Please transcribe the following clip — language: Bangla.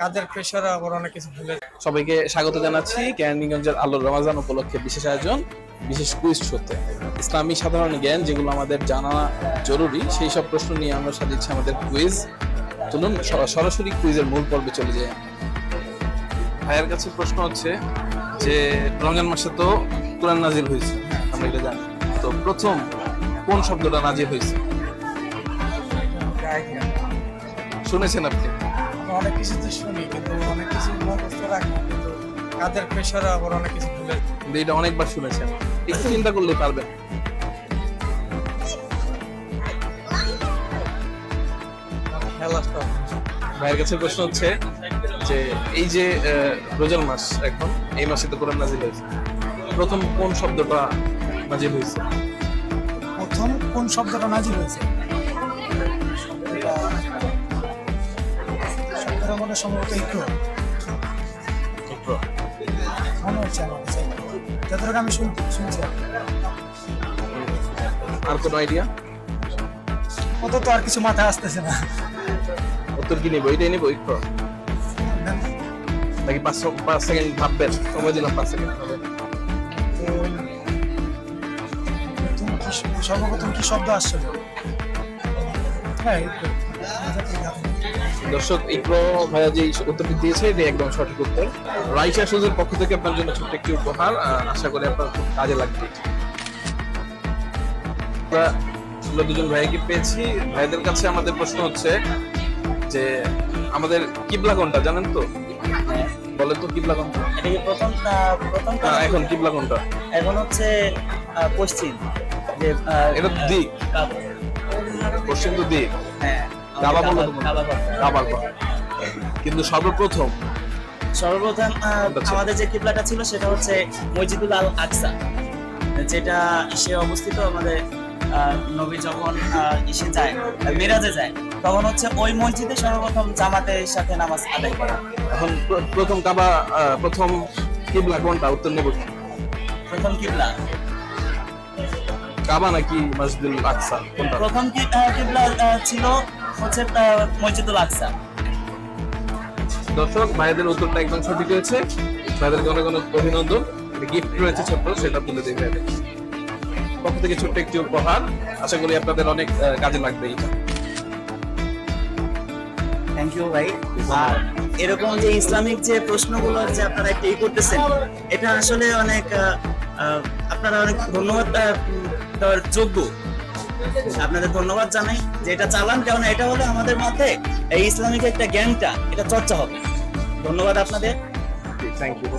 কাজের প্রেশারে আবার অনেক কিছু ভুলে যায়। সবাইকে স্বাগত জানাচ্ছি কেরানীগঞ্জের আলোর রমাজান উপলক্ষে বিশেষ আয়োজন, বিশেষ কুইজ শোতে। ইসলামী সাধারণ জ্ঞান যেগুলো আমাদের জানা জরুরি সেই সব প্রশ্ন নিয়ে আমরা সাজিয়েছি আমাদের কুইজ। চলুন সরাসরি কুইজের মূল পর্বে চলে যাই। ভাইয়ের কাছে প্রশ্ন হচ্ছে যে রমজান মাসে তো কোরআন নাজিল হয়েছে, আমরা এটা জানি। তো প্রথম কোন শব্দটা নাজিল হয়েছে idea। শুনেছেন আপনি? আমি অনেক কিছু তো শুনি, কিন্তু অনেক কিছু মুখস্থ রাখি না, কিন্তু কাজের প্রেশারে আবার অনেক কিছু ভুলে যায়। কিন্তু এটা অনেকবার শুনেছেন, একটু চিন্তা করলে পারবেন। খেলাটা ভাইয়ের কাছে প্রশ্ন হচ্ছে যে এই যে রোজার মাস, এখন এই মাসে তো কোরআন নাজিল হয়েছে, প্রথম কোন শব্দটা নাজিল হয়েছে? প্রথম কোন শব্দটা নাজিল হয়েছে? শব্দটা মনে সম্ভবত একটু মনে হচ্ছে আমার কাছে, যতটুকু আমি শুনছি। আর কোনো আইডিয়া? কত তো আর কিছু মাথায় আসতেছে না। উত্তর কি নেবো, এটাই নেবো একটু নাকি 5 সেকেন্ড ভাববেন? সময় দিলাম 5 সেকেন্ড। সর্বপ্রথম কি শব্দ আসছে? হ্যাঁ, দর্শক, ইকরো ভাইয়া যে উত্তরটি দিয়েছে এটা একদম সঠিক উত্তর। রাইসা সুজের পক্ষ থেকে আপনার জন্য ছোট্ট একটি উপহার, আশা করি আপনার খুব কাজে লাগবে। আমরা দুজন ভাইকে পেয়েছি। ভাইদের কাছে আমাদের প্রশ্ন হচ্ছে যে আমাদের কিবলা কোনটা জানেন তো? বলেন তো কিবলা কোনটা? এটা কি প্রথম এখন কিবলা কোনটা? এখন হচ্ছে পশ্চিম, যে এটা দিক, কাবা। পশ্চিম তো দিক। হ্যাঁ, কাবা বলো তো? কাবা। কাবার পর। কিন্তু সর্বপ্রথম সর্বপ্রথম আমাদের যে কিবলাটা ছিল সেটা হচ্ছে মসজিদুল আল আকসা, যেটা সে অবস্থিত আমাদের নবী যখন ইসে যায়, মিরাজে যায়, তখন হচ্ছে ওই মসজিদে সর্বপ্রথম জামাতের সাথে নামাজ আদায় করে। এখন প্রথম কাবা, প্রথম কিবলা কোনটা? উত্তর নেব কি? প্রথম কিবলা কাবা নাকি মসজিদুল আকসা কোনটা? প্রথম কিবলা ছিল হচ্ছে মসজিদুল আকসা। দর্শক, ভাইদের উত্তরটা একদম সঠিক হয়েছে। ভাইদেরকে অনেক অনেক অভিনন্দন। গিফট রয়েছে ছোট্ট, সেটা তুলে দেবে পক্ষ থেকে ছোট্ট একটি উপহার। আশা করি আপনাদের অনেক কাজে লাগবে এটা। থ্যাংক ইউ ভাই। আর এরকম যে ইসলামিক যে প্রশ্নগুলো যে আপনারা একটু করতেছেন, এটা আসলে অনেক আপনারা অনেক ধন্যবাদ দেওয়ার যোগ্য। আপনাদের ধন্যবাদ জানাই যে এটা চালান, কারণ এটা হলে আমাদের মধ্যে এই ইসলামিক একটা জ্ঞানটা এটা চর্চা হবে। ধন্যবাদ আপনাদের। Thank you.